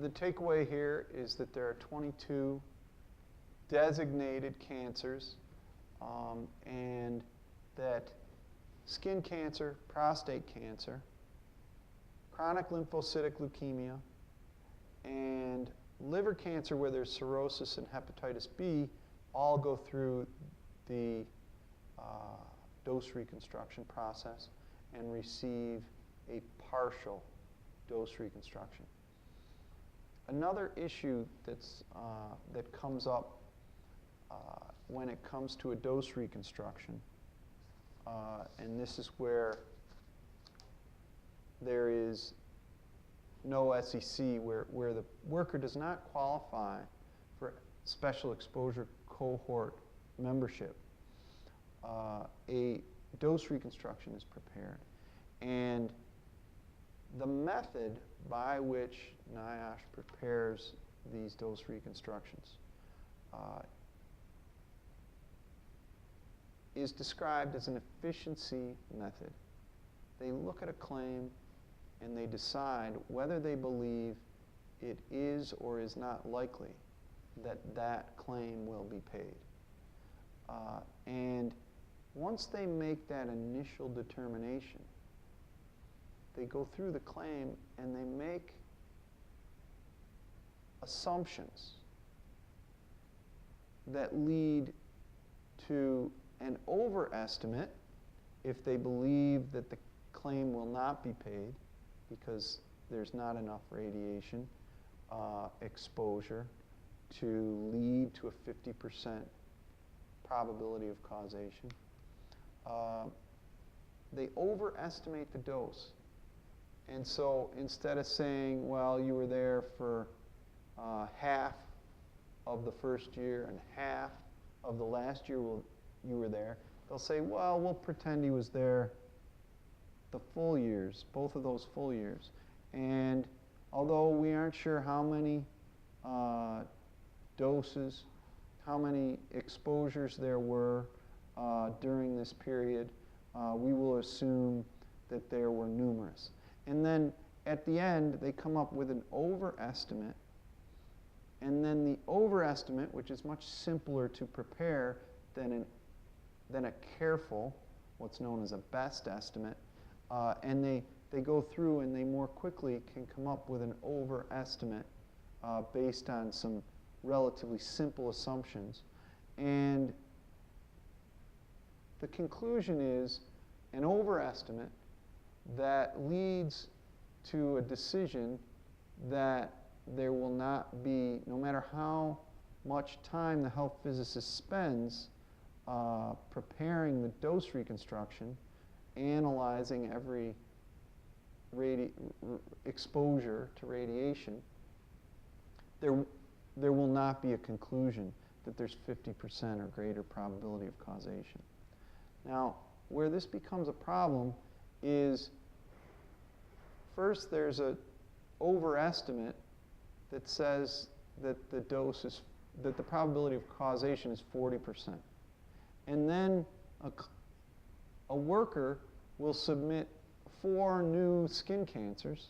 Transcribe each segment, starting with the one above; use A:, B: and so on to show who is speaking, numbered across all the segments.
A: the takeaway here is that there are 22 designated cancers, and that skin cancer, prostate cancer, chronic lymphocytic leukemia, and liver cancer where there's cirrhosis and hepatitis B all go through the dose reconstruction process and receive a partial dose reconstruction. Another issue that comes up when it comes to a dose reconstruction, and this is where there is no SEC, where the worker does not qualify for special exposure cohort membership, a dose reconstruction is prepared. And the method by which NIOSH prepares these dose reconstructions is described as an efficiency method. They look at a claim and they decide whether they believe it is or is not likely that that claim will be paid. And once they make that initial determination, they go through the claim and they make assumptions that lead to an overestimate if they believe that the claim will not be paid because there's not enough radiation exposure to lead to a 50% probability of causation. They overestimate the dose. And so instead of saying, well, you were there for half of the first year and half of the last year you were there, they'll say, well, we'll pretend he was there the full years, both of those full years. And although we aren't sure how many doses, how many exposures there were during this period, we will assume that there were numerous. And then at the end, they come up with an overestimate. And then the overestimate, which is much simpler to prepare than a careful, what's known as a best estimate, and they go through and they more quickly can come up with an overestimate based on some relatively simple assumptions. And the conclusion is an overestimate that leads to a decision that there will not be, no matter how much time the health physicist spends preparing the dose reconstruction, analyzing every exposure to radiation, there will not be a conclusion that there's 50% or greater probability of causation. Now, where this becomes a problem is, first there's an overestimate that says that the dose is, that the probability of causation is 40%. And then a worker will submit 4 new skin cancers,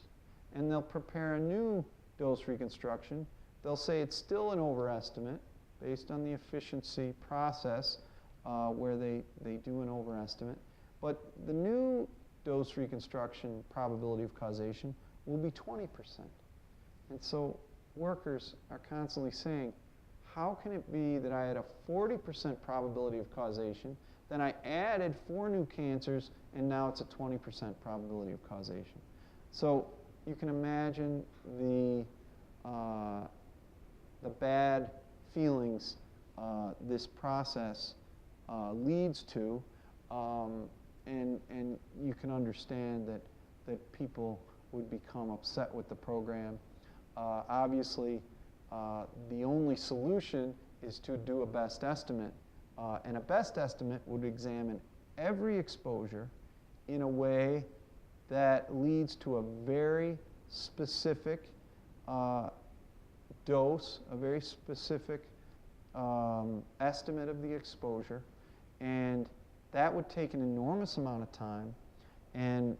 A: and they'll prepare a new dose reconstruction. They'll say it's still an overestimate based on the efficiency process where they do an overestimate. But the new dose reconstruction probability of causation will be 20%. And so workers are constantly saying, how can it be that I had a 40% probability of causation, then I added 4 new cancers, and now it's a 20% probability of causation? So you can imagine the bad feelings this process leads to, and you can understand that people would become upset with the program. Obviously, the only solution is to do a best estimate, and a best estimate would examine every exposure in a way that leads to a very specific dose, a very specific estimate of the exposure, and that would take an enormous amount of time, and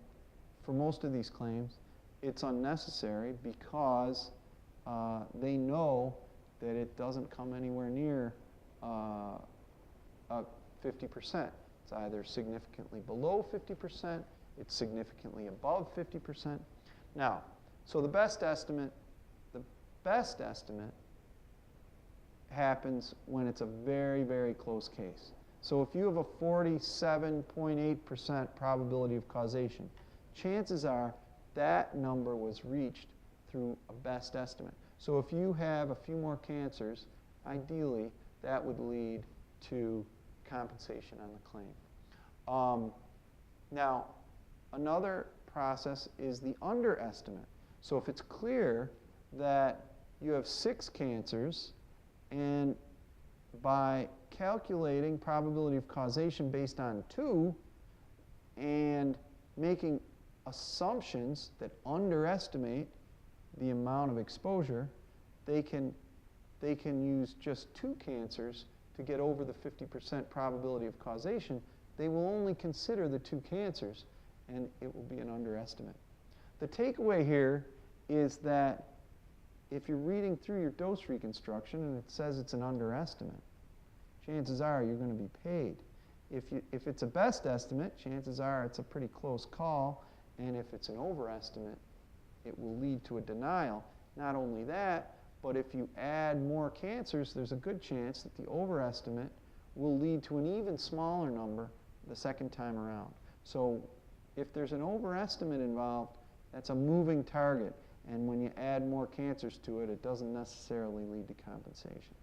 A: for most of these claims it's unnecessary because they know that it doesn't come anywhere near 50%. It's either significantly below 50%, it's significantly above 50%. Now, so the best estimate happens when it's a very, very close case. So if you have a 47.8% probability of causation, chances are that number was reached through a best estimate. So if you have a few more cancers, ideally, that would lead to compensation on the claim. Now, another process is the underestimate. So if it's clear that you have 6 cancers, and by calculating probability of causation based on 2 and making assumptions that underestimate the amount of exposure, they can use just 2 cancers to get over the 50% probability of causation. They will only consider the 2 cancers, and it will be an underestimate. The takeaway here is that if you're reading through your dose reconstruction and it says it's an underestimate, chances are you're going to be paid. If it's a best estimate, chances are it's a pretty close call, and if it's an overestimate, it will lead to a denial. Not only that, but if you add more cancers, there's a good chance that the overestimate will lead to an even smaller number the second time around. So if there's an overestimate involved, that's a moving target. And when you add more cancers to it, it doesn't necessarily lead to compensation.